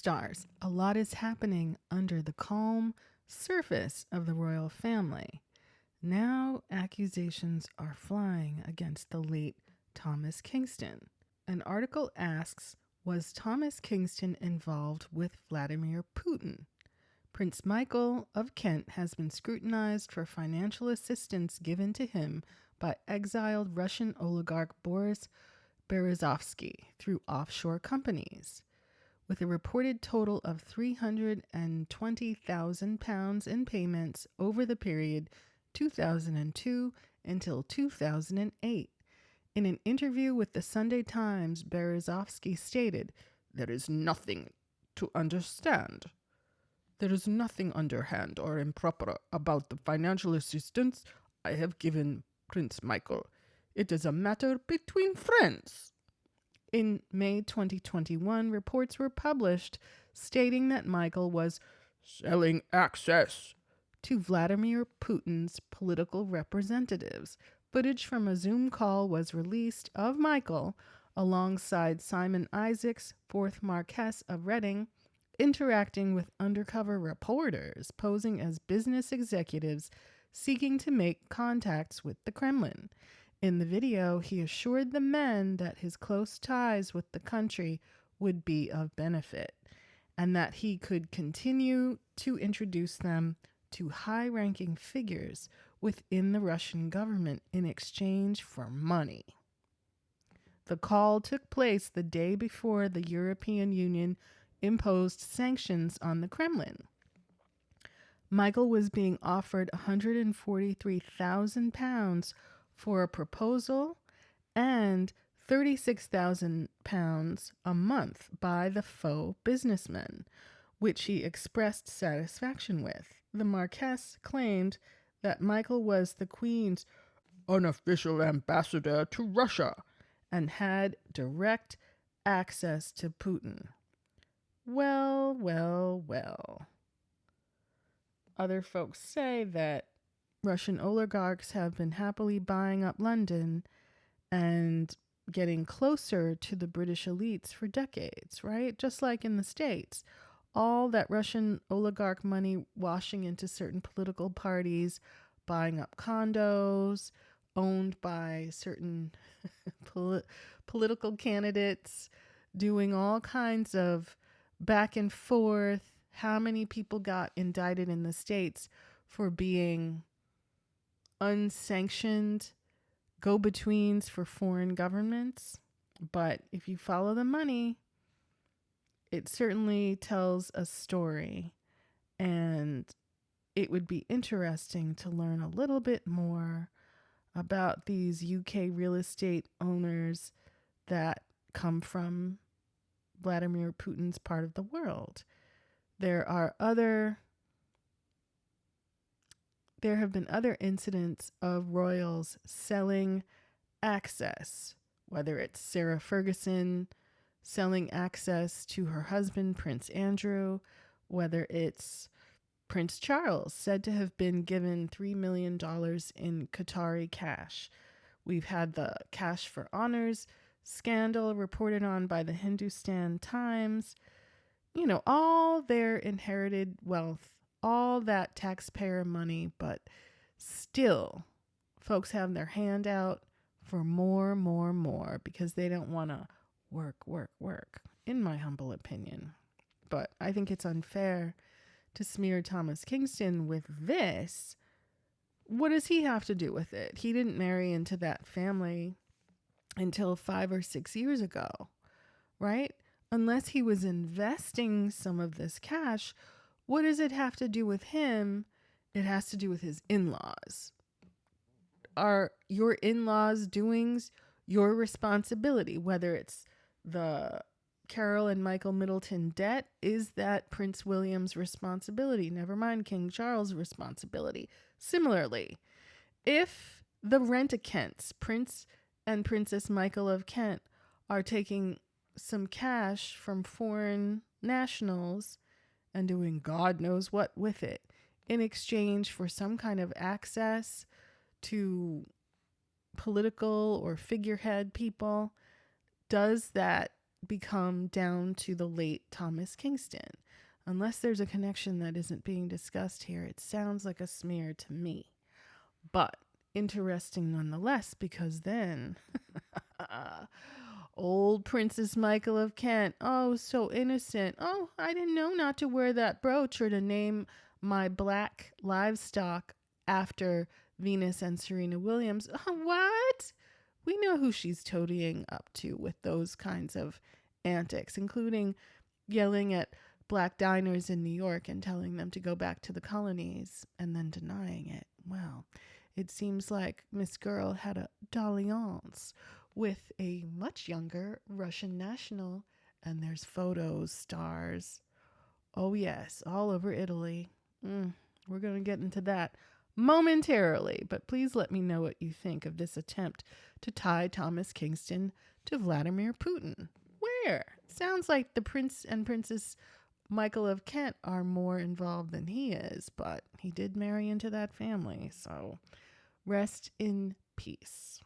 stars, a lot is happening under the calm surface of the royal family. Now accusations are flying against the late Thomas Kingston. An article asks, was Thomas Kingston involved with Vladimir Putin? Prince Michael of Kent has been scrutinized for financial assistance given to him by exiled Russian oligarch Boris Berezovsky through offshore companies. With a reported total of £320,000 in payments over the period 2002 until 2008. In an interview with the Sunday Times, Berezovsky stated, "There is nothing to understand. There is nothing underhand or improper about the financial assistance I have given Prince Michael. It is a matter between friends." In May 2021, reports were published stating that Michael was selling access to Vladimir Putin's political representatives. Footage from a Zoom call was released of Michael alongside Simon Isaacs, 4th Marquess of Reading, interacting with undercover reporters posing as business executives seeking to make contacts with the Kremlin. In the video, he assured the men that his close ties with the country would be of benefit and that he could continue to introduce them to high-ranking figures within the Russian government in exchange for money. The call took place the day before the European Union imposed sanctions on the Kremlin. Michael was being offered £143,000 for a proposal and £36,000 a month by the faux businessman, which he expressed satisfaction with. The Marquess claimed that Michael was the Queen's unofficial ambassador to Russia and had direct access to Putin. Well, well, well. Other folks say that Russian oligarchs have been happily buying up London and getting closer to the British elites for decades, right? Just like in the States. All that Russian oligarch money washing into certain political parties, buying up condos owned by certain political candidates, doing all kinds of back and forth. How many people got indicted in the States for being unsanctioned go-betweens for foreign governments? But if you follow the money, it certainly tells a story, and it would be interesting to learn a little bit more about these UK real estate owners that come from Vladimir Putin's part of the world. There have been other incidents of royals selling access, whether it's Sarah Ferguson selling access to her husband, Prince Andrew, whether it's Prince Charles, said to have been given $3 million in Qatari cash. We've had the Cash for Honors scandal reported on by the Hindustan Times. You know, all their inherited wealth, all that taxpayer money, but still folks have their hand out for more because they don't want to work, in my humble opinion. But I think it's unfair to smear Thomas Kingston with this. What does he have to do with it? He didn't marry into that family until 5 or 6 years ago, right? Unless he was investing some of this cash, what does it have to do with him? It has to do with his in-laws. Are your in-laws' doings your responsibility? Whether it's the Carol and Michael Middleton debt, is that Prince William's responsibility? Never mind King Charles' responsibility. Similarly, if the Rent-A-Kents, Prince and Princess Michael of Kent, are taking some cash from foreign nationals and doing God knows what with it in exchange for some kind of access to political or figurehead people, does that become down to the late Thomas Kingston. Unless there's a connection that isn't being discussed here, it sounds like a smear to me. But interesting nonetheless, because then old Princess Michael of Kent, oh, so innocent. Oh, I didn't know not to wear that brooch or to name my black livestock after Venus and Serena Williams. What? We know who she's toadying up to with those kinds of antics, including yelling at black diners in New York and telling them to go back to the colonies and then denying it. Well, it seems like Miss Girl had a dalliance with a much younger Russian national, and there's photos, stars. Oh, yes, all over Italy. We're going to get into that momentarily, but please let me know what you think of this attempt to tie Thomas Kingston to Vladimir Putin. Where? Sounds like the Prince and Princess Michael of Kent are more involved than he is, but he did marry into that family, so rest in peace.